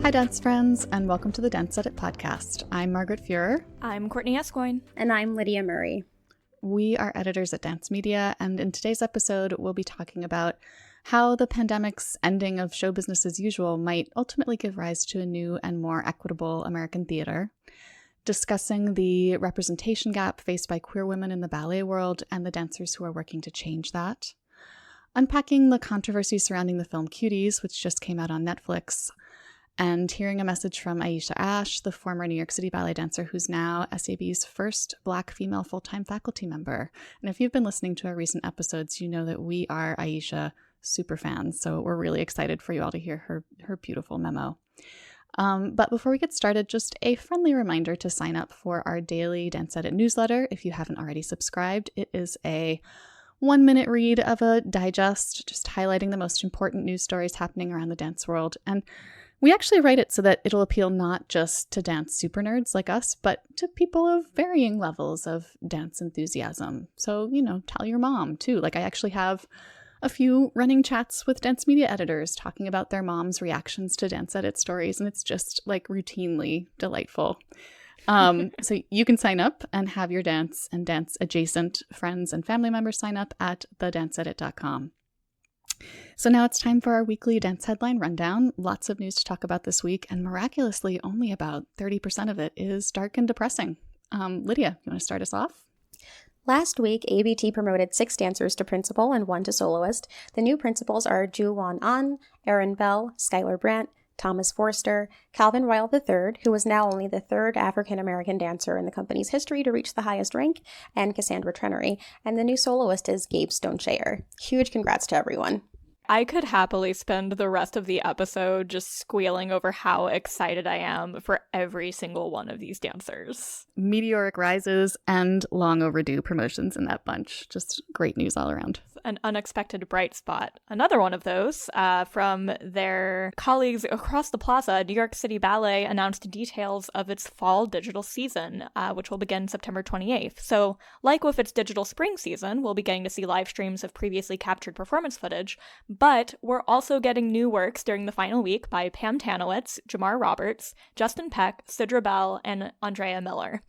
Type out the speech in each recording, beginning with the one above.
Hi, dance friends, and welcome to the Dance Edit podcast. I'm Margaret Fuhrer. I'm Courtney Escoyne. And I'm Lydia Murray. We are editors at Dance Media, and in today's episode, we'll be talking about how the pandemic's ending of show business as usual might ultimately give rise to a new and more equitable American theater, discussing the representation gap faced by queer women in the ballet world and the dancers who are working to change that, unpacking the controversy surrounding the film Cuties, which just came out on Netflix, and hearing a message from Aesha Ash, the former New York City ballet dancer who's now SAB's first Black female full-time faculty member. And if you've been listening to our recent episodes, you know that we are Aesha super fans, so we're really excited for you all to hear her beautiful memo. But before we get started, just a friendly reminder to sign up for our daily Dance Edit newsletter if you haven't already subscribed. It is a 1-minute read of a digest, just highlighting the most important news stories happening around the dance world. And we actually write it so that it'll appeal not just to dance super nerds like us, but to people of varying levels of dance enthusiasm. So, tell your mom too. I actually have a few running chats with dance media editors talking about their mom's reactions to Dance Edit stories, and it's just routinely delightful. So you can sign up and have your dance and dance adjacent friends and family members sign up at thedanceedit.com. So now it's time for our weekly dance headline rundown. Lots of news to talk about this week, and miraculously, only about 30% of it is dark and depressing. Lydia, you want to start us off? Last week, ABT promoted 6 dancers to principal and 1 to soloist. The new principals are Ju-Won An, Erin Bell, Skylar Brandt, Thomas Forster, Calvin Royal III, who is now only the 3rd African-American dancer in the company's history to reach the highest rank, and Cassandra Trenery. And the new soloist is Gabe Stoneshare. Huge congrats to everyone. I could happily spend the rest of the episode just squealing over how excited I am for every single one of these dancers. Meteoric rises and long overdue promotions in that bunch. Just great news all around. An unexpected bright spot. Another one of those from their colleagues across the plaza, New York City Ballet announced details of its fall digital season, which will begin September 28th. So, like with its digital spring season, we'll be getting to see live streams of previously captured performance footage, but we're also getting new works during the final week by Pam Tanowitz, Jamar Roberts, Justin Peck, Sidra Bell, and Andrea Miller.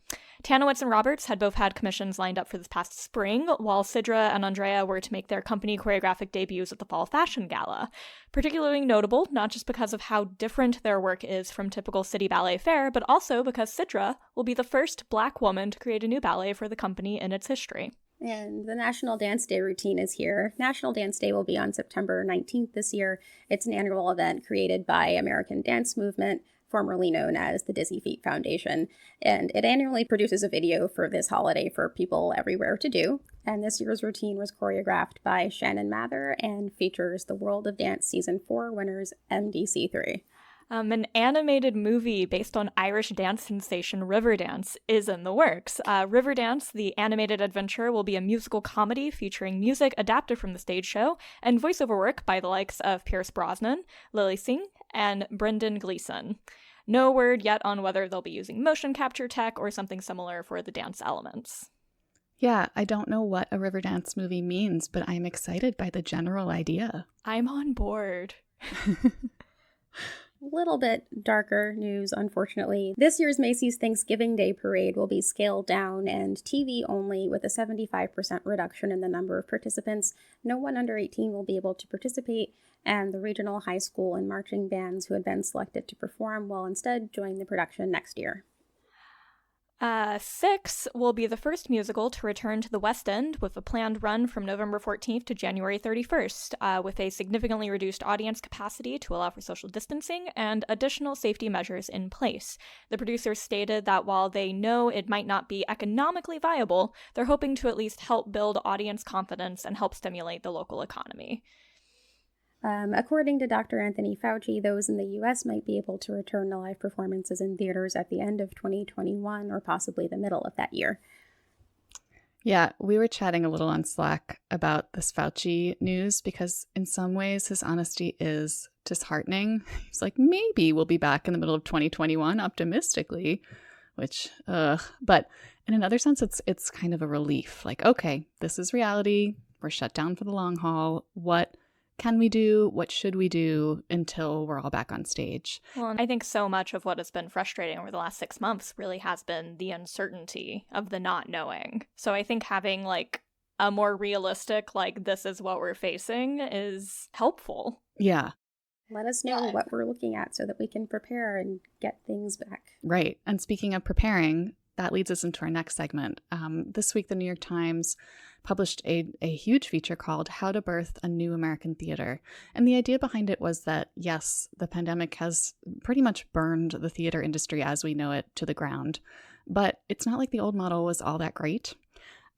Tanowitz and Roberts had both had commissions lined up for this past spring, while Sidra and Andrea were to make their company choreographic debuts at the Fall Fashion Gala. Particularly notable, not just because of how different their work is from typical city ballet fare, but also because Sidra will be the first Black woman to create a new ballet for the company in its history. And the National Dance Day routine is here. National Dance Day will be on September 19th this year. It's an annual event created by American Dance Movement, formerly known as the Dizzy Feet Foundation, and it annually produces a video for this holiday for people everywhere to do. And this year's routine was choreographed by Shannon Mather and features the World of Dance Season 4 winners MDC3. An animated movie based on Irish dance sensation Riverdance is in the works. Riverdance, the animated adventure, will be a musical comedy featuring music adapted from the stage show and voiceover work by the likes of Pierce Brosnan, Lily Singh, and Brendan Gleeson. No word yet on whether they'll be using motion capture tech or something similar for the dance elements. Yeah, I don't know what a Riverdance movie means, but I'm excited by the general idea. I'm on board. Little bit darker news, unfortunately. This year's Macy's Thanksgiving Day Parade will be scaled down and TV only, with a 75% reduction in the number of participants. No one under 18 will be able to participate, and the regional high school and marching bands who had been selected to perform will instead join the production next year. Six will be the first musical to return to the West End, with a planned run from November 14th to January 31st, with a significantly reduced audience capacity to allow for social distancing and additional safety measures in place. The producers stated that while they know it might not be economically viable, they're hoping to at least help build audience confidence and help stimulate the local economy. According to Dr. Anthony Fauci, those in the U.S. might be able to return to live performances in theaters at the end of 2021 or possibly the middle of that year. Yeah, we were chatting a little on Slack about this Fauci news because in some ways his honesty is disheartening. He's like, maybe we'll be back in the middle of 2021 optimistically, which, but in another sense, it's kind of a relief. Like, okay, this is reality. We're shut down for the long haul. What can we do? What should we do until we're all back on stage? Well, and I think so much of what has been frustrating over the last 6 months really has been the uncertainty of the not knowing. So I think having like a more realistic, like, this is what we're facing is helpful. Yeah. Let us know what we're looking at so that we can prepare and get things back. Right. And speaking of preparing, that leads us into our next segment. This week, the New York Times published a huge feature called How to Birth a New American Theater. And the idea behind it was that, yes, the pandemic has pretty much burned the theater industry as we know it to the ground. But it's not like the old model was all that great.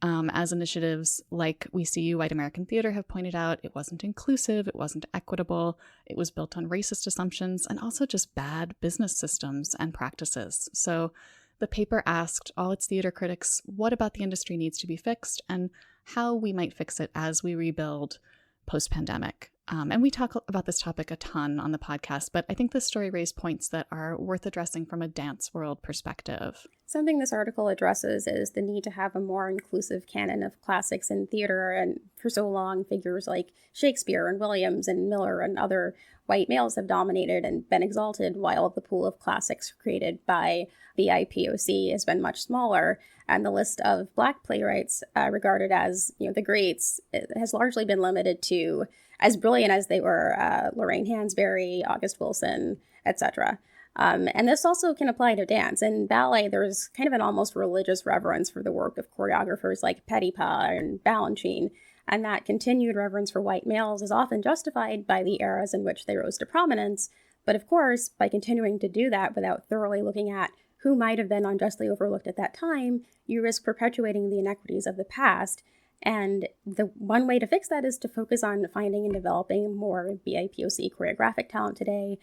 As initiatives like We See You White American Theater have pointed out, it wasn't inclusive, it wasn't equitable, it was built on racist assumptions, and also just bad business systems and practices. So the paper asked all its theater critics what about the industry needs to be fixed and how we might fix it as we rebuild post-pandemic. And we talk about this topic a ton on the podcast, but I think this story raised points that are worth addressing from a dance world perspective. Something this article addresses is the need to have a more inclusive canon of classics in theater, and for so long, figures like Shakespeare and Williams and Miller and other white males have dominated and been exalted, while the pool of classics created by BIPOC has been much smaller. And the list of Black playwrights regarded as the greats has largely been limited to, as brilliant as they were, Lorraine Hansberry, August Wilson, etc. And this also can apply to dance. In ballet, there's kind of an almost religious reverence for the work of choreographers like Petipa and Balanchine. And that continued reverence for white males is often justified by the eras in which they rose to prominence. But of course, by continuing to do that without thoroughly looking at who might have been unjustly overlooked at that time, you risk perpetuating the inequities of the past. And the one way to fix that is to focus on finding and developing more BIPOC choreographic talent today.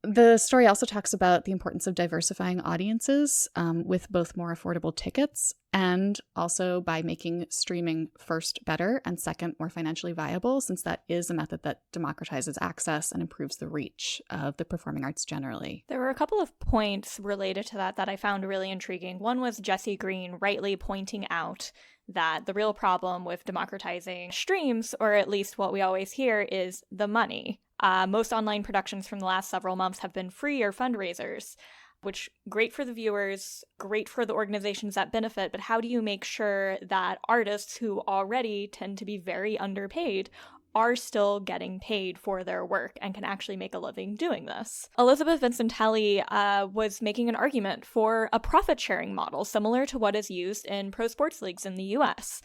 The story also talks about the importance of diversifying audiences with both more affordable tickets and also by making streaming first better and second more financially viable, since that is a method that democratizes access and improves the reach of the performing arts generally. There were a couple of points related to that I found really intriguing. One was Jesse Green rightly pointing out that the real problem with democratizing streams, or at least what we always hear, is the money. Most online productions from the last several months have been free or fundraisers, which great for the viewers, great for the organizations that benefit, but how do you make sure that artists who already tend to be very underpaid are still getting paid for their work and can actually make a living doing this? Elizabeth Vincentelli was making an argument for a profit-sharing model similar to what is used in pro sports leagues in the US.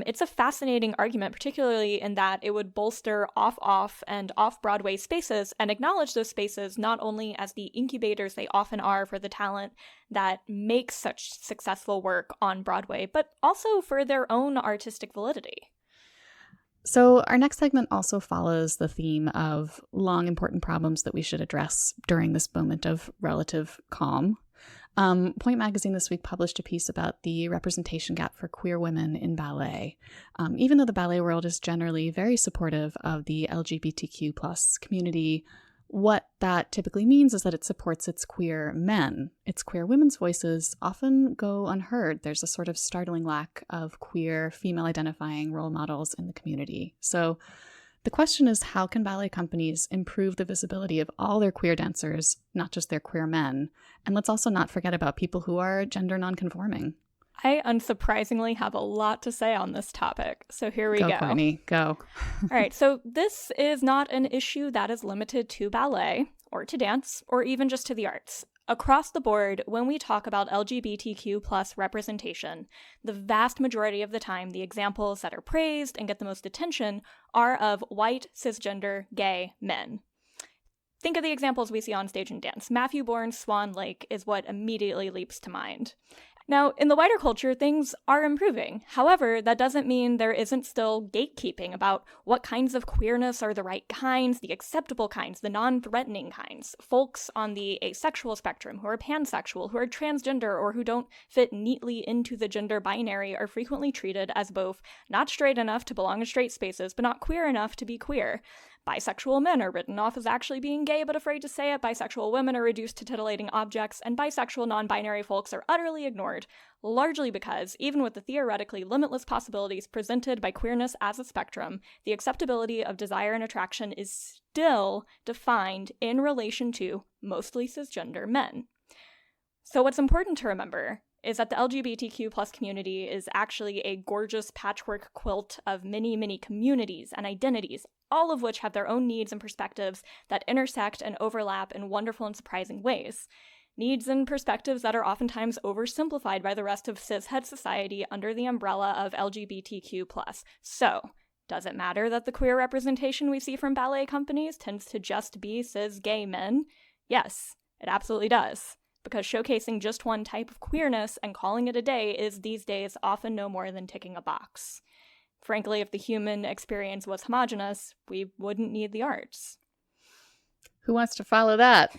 It's a fascinating argument, particularly in that it would bolster off and off-Broadway spaces and acknowledge those spaces not only as the incubators they often are for the talent that makes such successful work on Broadway, but also for their own artistic validity. So our next segment also follows the theme of long, important problems that we should address during this moment of relative calm. Point Magazine this week published a piece about the representation gap for queer women in ballet. Even though the ballet world is generally very supportive of the LGBTQ plus community, what that typically means is that it supports its queer men. Its queer women's voices often go unheard. There's a sort of startling lack of queer female-identifying role models in the community. So the question is, how can ballet companies improve the visibility of all their queer dancers, not just their queer men? And let's also not forget about people who are gender nonconforming. I unsurprisingly have a lot to say on this topic, so here we go. Go, Courtney, go. All right, so this is not an issue that is limited to ballet or to dance or even just to the arts. Across the board, when we talk about LGBTQ plus representation, the vast majority of the time, the examples that are praised and get the most attention are of white, cisgender, gay men. Think of the examples we see on stage and dance. Matthew Bourne's Swan Lake is what immediately leaps to mind. Now, in the wider culture, things are improving. However, that doesn't mean there isn't still gatekeeping about what kinds of queerness are the right kinds, the acceptable kinds, the non-threatening kinds. Folks on the asexual spectrum, who are pansexual, who are transgender, or who don't fit neatly into the gender binary are frequently treated as both not straight enough to belong in straight spaces, but not queer enough to be queer. Bisexual men are written off as actually being gay but afraid to say it. Bisexual women are reduced to titillating objects. And bisexual non-binary folks are utterly ignored, largely because, even with the theoretically limitless possibilities presented by queerness as a spectrum, the acceptability of desire and attraction is still defined in relation to mostly cisgender men. So what's important to remember is that the LGBTQ plus community is actually a gorgeous patchwork quilt of many, many communities and identities, all of which have their own needs and perspectives that intersect and overlap in wonderful and surprising ways. Needs and perspectives that are oftentimes oversimplified by the rest of cishet society under the umbrella of LGBTQ+. So, does it matter that the queer representation we see from ballet companies tends to just be cis gay men? Yes, it absolutely does. Because showcasing just one type of queerness and calling it a day is these days often no more than ticking a box. Frankly, if the human experience was homogenous, we wouldn't need the arts. Who wants to follow that?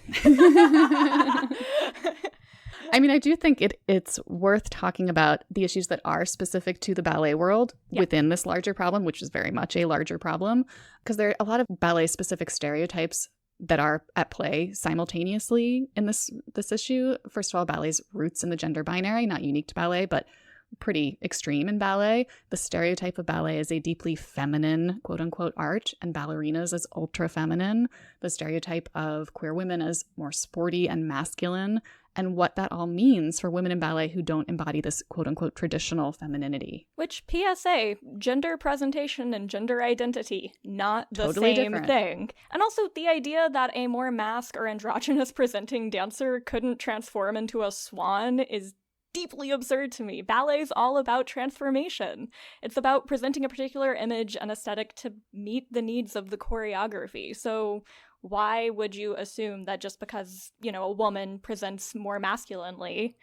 I mean, I do think it's worth talking about the issues that are specific to the ballet world within this larger problem, which is very much a larger problem, because there are a lot of ballet-specific stereotypes that are at play simultaneously in this issue. First of all, ballet's roots in the gender binary, not unique to ballet, but pretty extreme in ballet. The stereotype of ballet is a deeply feminine, quote unquote, art, and ballerinas as ultra feminine. The stereotype of queer women as more sporty and masculine, and what that all means for women in ballet who don't embody this quote unquote traditional femininity. Which, PSA, gender presentation and gender identity, not the Totally same different thing. And also the idea that a more masc or androgynous presenting dancer couldn't transform into a swan is deeply absurd to me. Ballet's all about transformation. It's about presenting a particular image and aesthetic to meet the needs of the choreography. So why would you assume that just because, a woman presents more masculinely,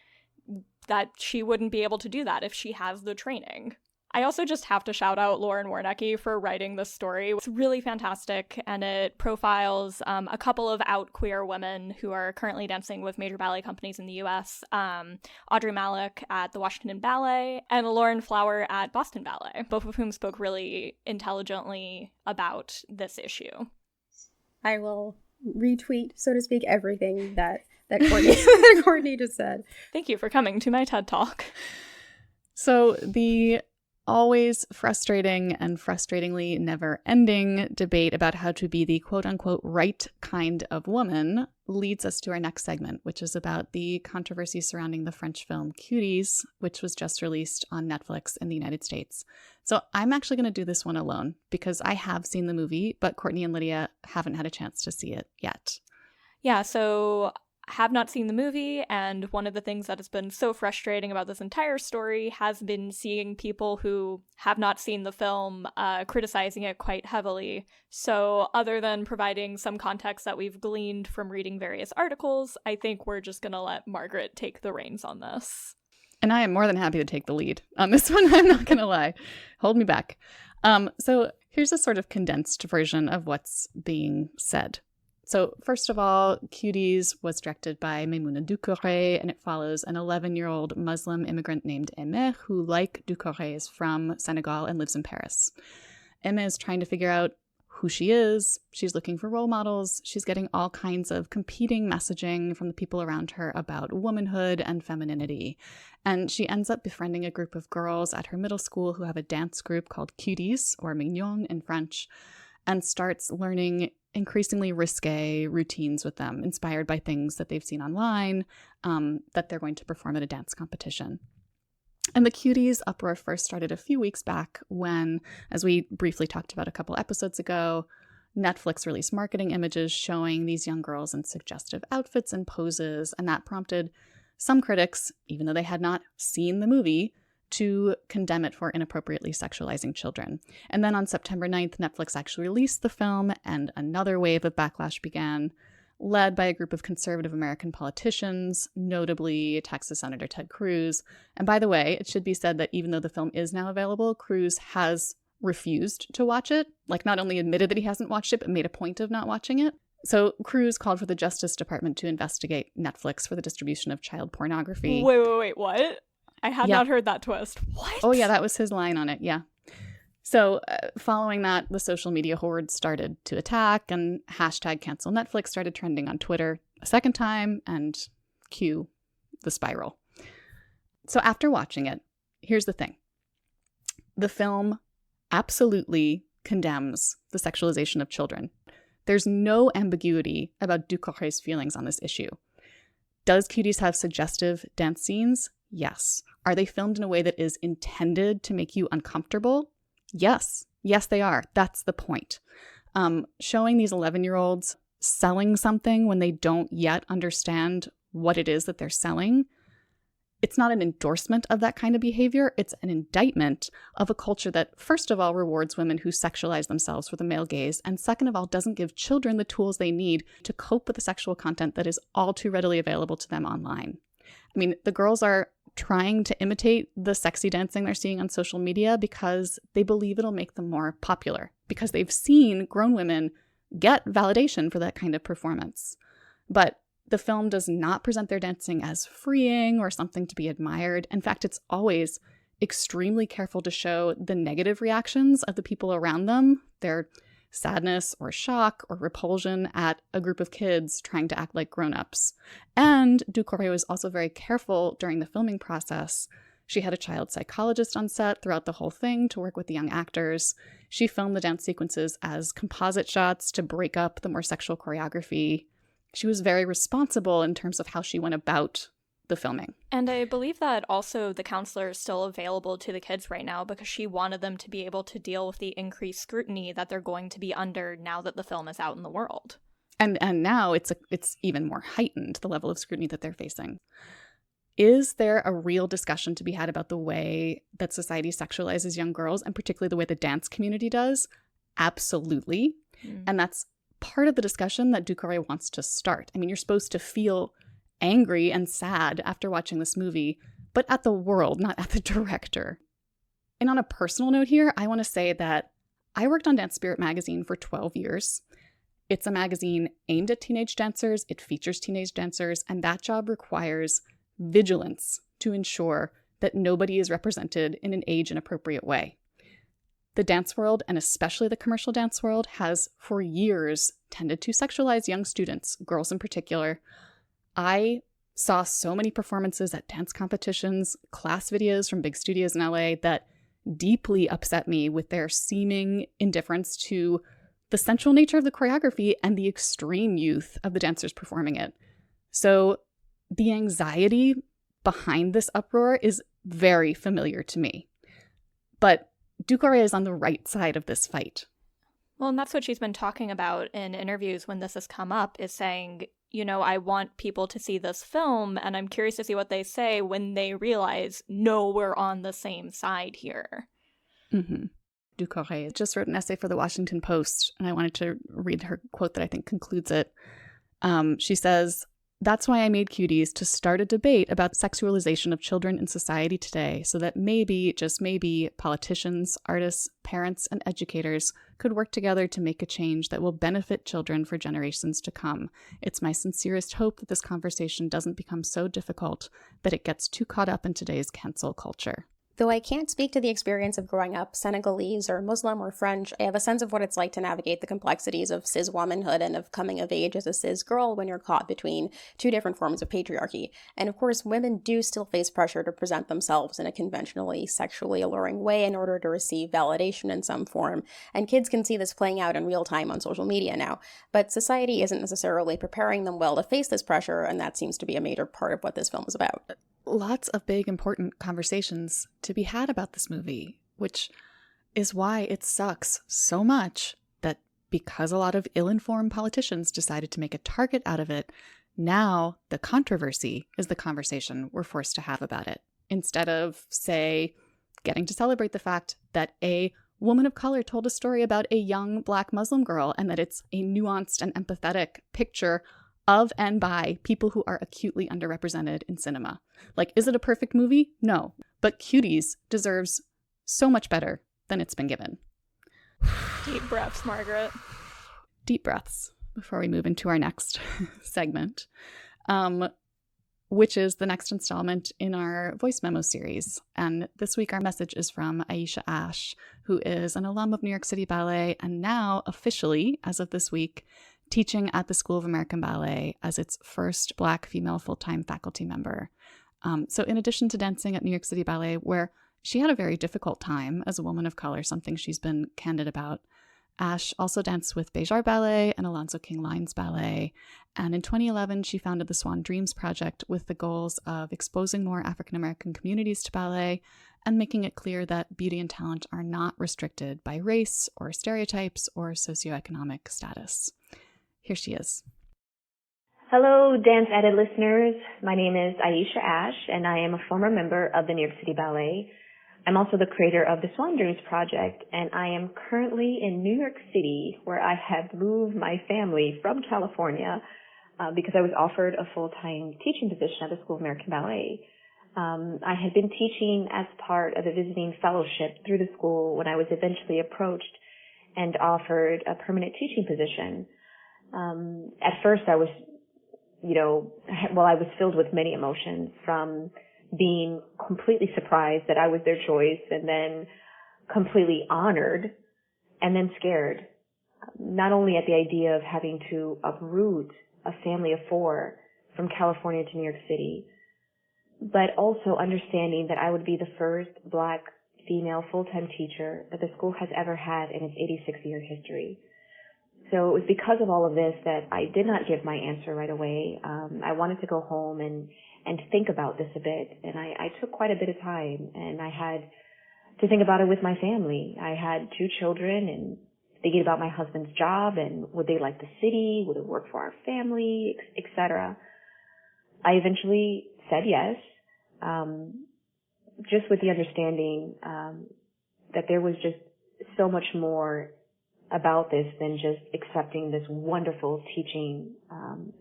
that she wouldn't be able to do that if she has the training? I also just have to shout out Lauren Warnecke for writing this story. It's really fantastic, and it profiles a couple of out queer women who are currently dancing with major ballet companies in the U.S., Audrey Malick at the Washington Ballet and Lauren Flower at Boston Ballet, both of whom spoke really intelligently about this issue. I will retweet, so to speak, everything that Courtney, Courtney just said. Thank you for coming to my TED Talk. So the always frustrating and frustratingly never-ending debate about how to be the quote-unquote right kind of woman leads us to our next segment, which is about the controversy surrounding the French film Cuties, which was just released on Netflix in the United States. So I'm actually going to do this one alone because I have seen the movie, but Courtney and Lydia haven't had a chance to see it yet. Yeah, so have not seen the movie, and one of the things that has been so frustrating about this entire story has been seeing people who have not seen the film criticizing it quite heavily. So other than providing some context that we've gleaned from reading various articles, I think we're just going to let Margaret take the reins on this. And I am more than happy to take the lead on this one, I'm not going to lie. Hold me back. So here's a sort of condensed version of what's being said. So first of all, Cuties was directed by Maimouna Doucouré, and it follows an 11-year-old Muslim immigrant named Aimé, who, like Doucouré, is from Senegal and lives in Paris. Aimé is trying to figure out who she is. She's looking for role models. She's getting all kinds of competing messaging from the people around her about womanhood and femininity. And she ends up befriending a group of girls at her middle school who have a dance group called Cuties, or Mignon in French, and starts learning increasingly risque routines with them, inspired by things that they've seen online, that they're going to perform at a dance competition. And the Cuties uproar first started a few weeks back when, as we briefly talked about a couple episodes ago, Netflix released marketing images showing these young girls in suggestive outfits and poses, and that prompted some critics, even though they had not seen the movie, to condemn it for inappropriately sexualizing children. And then on September 9th, Netflix actually released the film, and another wave of backlash began, led by a group of conservative American politicians, notably Texas Senator Ted Cruz. And by the way, it should be said that even though the film is now available, Cruz has refused to watch it, like not only admitted that he hasn't watched it, but made a point of not watching it. So Cruz called for the Justice Department to investigate Netflix for the distribution of child pornography. Wait, what? I had not heard that twist. What? Oh, yeah, that was his line on it, yeah. So following that, the social media horde started to attack, and hashtag cancel Netflix started trending on Twitter a second time, and cue the spiral. So after watching it, here's the thing. The film absolutely condemns the sexualization of children. There's no ambiguity about Ducorré's feelings on this issue. Does Cuties have suggestive dance scenes? Yes. Are they filmed in a way that is intended to make you uncomfortable? Yes. Yes, they are. That's the point. Showing these 11-year-olds selling something when they don't yet understand what it is that they're selling, it's not an endorsement of that kind of behavior. It's an indictment of a culture that, first of all, rewards women who sexualize themselves for the male gaze, and second of all, doesn't give children the tools they need to cope with the sexual content that is all too readily available to them online. I mean, the girls are trying to imitate the sexy dancing they're seeing on social media because they believe it'll make them more popular, because they've seen grown women get validation for that kind of performance. But the film does not present their dancing as freeing or something to be admired. In fact, it's always extremely careful to show the negative reactions of the people around them, their sadness or shock or repulsion at a group of kids trying to act like grown-ups. And Ducorré was also very careful during the filming process. She had a child psychologist on set throughout the whole thing to work with the young actors. She filmed the dance sequences as composite shots to break up the more sexual choreography. She was very responsible in terms of how she went about the filming. And I believe that also the counselor is still available to the kids right now because she wanted them to be able to deal with the increased scrutiny that they're going to be under now that the film is out in the world. And now it's even more heightened, the level of scrutiny that they're facing. Is there a real discussion to be had about the way that society sexualizes young girls, and particularly the way the dance community does? Absolutely. And that's part of the discussion that Ducorré wants to start. I mean, you're supposed to feel angry and sad after watching this movie, but at the world, not at the director. And on a personal note here, I want to say that I worked on Dance Spirit magazine for 12 years. It's a magazine aimed at teenage dancers. It features teenage dancers, and that job requires vigilance to ensure that nobody is represented in an age-inappropriate way. The dance world, and especially the commercial dance world, has for years tended to sexualize young students, girls in particular. I saw so many performances at dance competitions, class videos from big studios in LA that deeply upset me with their seeming indifference to the sensual nature of the choreography and the extreme youth of the dancers performing it. So the anxiety behind this uproar is very familiar to me. But Ducorré is on the right side of this fight. Well, and that's what she's been talking about in interviews when this has come up, is saying, you know, I want people to see this film, and I'm curious to see what they say when they realize, no, we're on the same side here. Mm-hmm. Ducorré just wrote an essay for the Washington Post, and I wanted to read her quote that I think concludes it. She says, "That's why I made Cuties, to start a debate about sexualization of children in society today, so that maybe, just maybe, politicians, artists, parents, and educators could work together to make a change that will benefit children for generations to come. It's my sincerest hope that this conversation doesn't become so difficult that it gets too caught up in today's cancel culture." Though I can't speak to the experience of growing up Senegalese or Muslim or French, I have a sense of what it's like to navigate the complexities of cis womanhood and of coming of age as a cis girl when you're caught between two different forms of patriarchy. And of course, women do still face pressure to present themselves in a conventionally sexually alluring way in order to receive validation in some form. And kids can see this playing out in real time on social media now. But society isn't necessarily preparing them well to face this pressure, and that seems to be a major part of what this film is about. Lots of big, important conversations to be had about this movie, which is why it sucks so much that because a lot of ill-informed politicians decided to make a target out of it, now the controversy is the conversation we're forced to have about it, instead of, say, getting to celebrate the fact that a woman of color told a story about a young Black Muslim girl and that it's a nuanced and empathetic picture of and by people who are acutely underrepresented in cinema. Like, is it a perfect movie? No. But Cuties deserves so much better than it's been given. Deep breaths, Margaret. Deep breaths before we move into our next segment. which is the next installment in our voice memo series. And this week, our message is from Aesha Ash, who is an alum of New York City Ballet and now officially, as of this week, teaching at the School of American Ballet as its first Black female full-time faculty member. So in addition to dancing at New York City Ballet, where she had a very difficult time as a woman of color, something she's been candid about, Ash also danced with Béjar Ballet and Alonzo King Lines Ballet. And in 2011, she founded the Swan Dreams Project with the goals of exposing more African-American communities to ballet and making it clear that beauty and talent are not restricted by race or stereotypes or socioeconomic status. Here she is. Hello, Dance Edit listeners. My name is Aesha Ash, and I am a former member of the New York City Ballet. I'm also the creator of the Swan Dreams Project, and I am currently in New York City, where I have moved my family from California because I was offered a full-time teaching position at the School of American Ballet. I had been teaching as part of a visiting fellowship through the school when I was eventually approached and offered a permanent teaching position. At first, I was filled with many emotions, from being completely surprised that I was their choice, and then completely honored, and then scared. Not only at the idea of having to uproot a family of 4 from California to New York City, but also understanding that I would be the first Black female full-time teacher that the school has ever had in its 86-year history. So it was because of all of this that I did not give my answer right away. I wanted to go home and think about this a bit. And I took quite a bit of time, and I had to think about it with my family. I had 2 children, and thinking about my husband's job and would they like the city, would it work for our family, etc. I eventually said yes, just with the understanding that there was just so much more about this than just accepting this wonderful teaching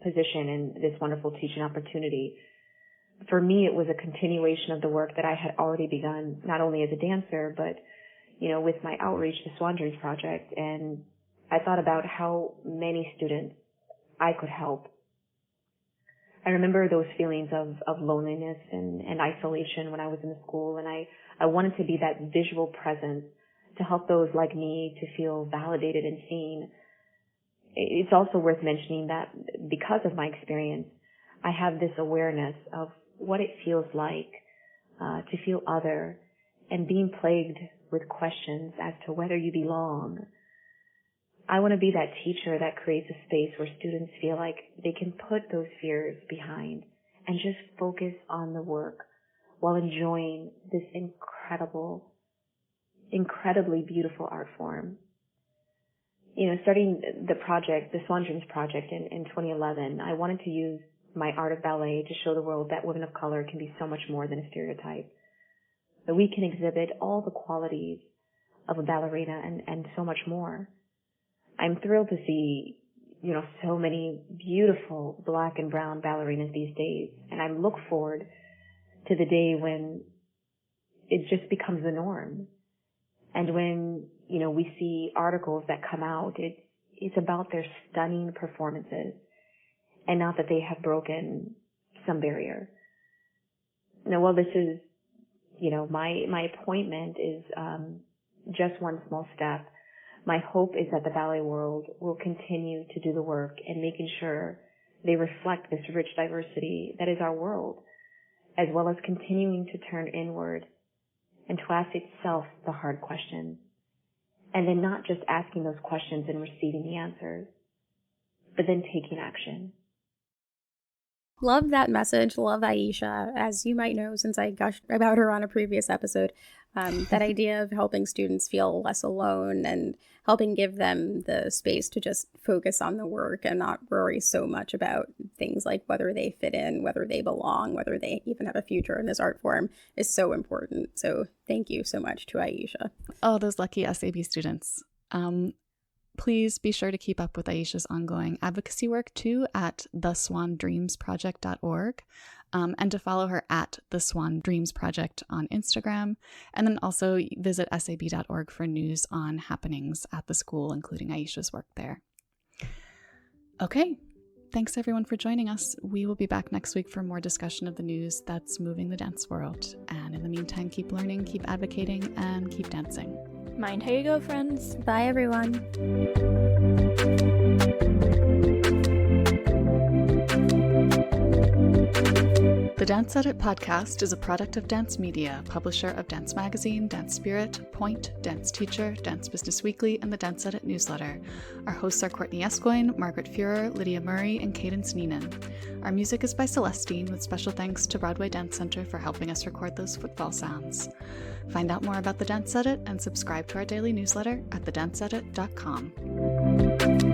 position and this wonderful teaching opportunity. For me, it was a continuation of the work that I had already begun, not only as a dancer, but, with my outreach, the Swan Dreams Project. And I thought about how many students I could help. I remember those feelings of loneliness and isolation when I was in the school, and I wanted to be that visual presence to help those like me to feel validated and seen. It's also worth mentioning that because of my experience, I have this awareness of what it feels like to feel other and being plagued with questions as to whether you belong. I want to be that teacher that creates a space where students feel like they can put those fears behind and just focus on the work while enjoying this incredibly beautiful art form. Starting the project, the Swan Dreams Project in 2011, I wanted to use my art of ballet to show the world that women of color can be so much more than a stereotype. That we can exhibit all the qualities of a ballerina and so much more. I'm thrilled to see, so many beautiful Black and brown ballerinas these days, and I look forward to the day when it just becomes the norm. And when, we see articles that come out, it's about their stunning performances and not that they have broken some barrier. Now, this is, my appointment is just one small step. My hope is that the ballet world will continue to do the work in making sure they reflect this rich diversity that is our world, as well as continuing to turn inward and to ask itself the hard questions, and then not just asking those questions and receiving the answers, but then taking action. Love that message. Love Aesha. As you might know, since I gushed about her on a previous episode, that idea of helping students feel less alone and helping give them the space to just focus on the work and not worry so much about things like whether they fit in, whether they belong, whether they even have a future in this art form is so important. So thank you so much to Aesha. Oh, those lucky SAB students. Please be sure to keep up with Aesha's ongoing advocacy work too at theswandreamsproject.org, and to follow her at the Swan Dreams Project on Instagram, and then also visit sab.org for news on happenings at the school, including Aesha's work there. Okay, thanks everyone for joining us. We will be back next week for more discussion of the news that's moving the dance world. And in the meantime, keep learning, keep advocating, and keep dancing. Mind how you go, friends. Bye, everyone. The Dance Edit podcast is a product of Dance Media, publisher of Dance Magazine, Dance Spirit, Point, Dance Teacher, Dance Business Weekly, and the Dance Edit newsletter. Our hosts are Courtney Escoyne, Margaret Fuhrer, Lydia Murray, and Cadence Neenan. Our music is by Celestine, with special thanks to Broadway Dance Center for helping us record those footfall sounds. Find out more about the Dance Edit and subscribe to our daily newsletter at thedanceedit.com.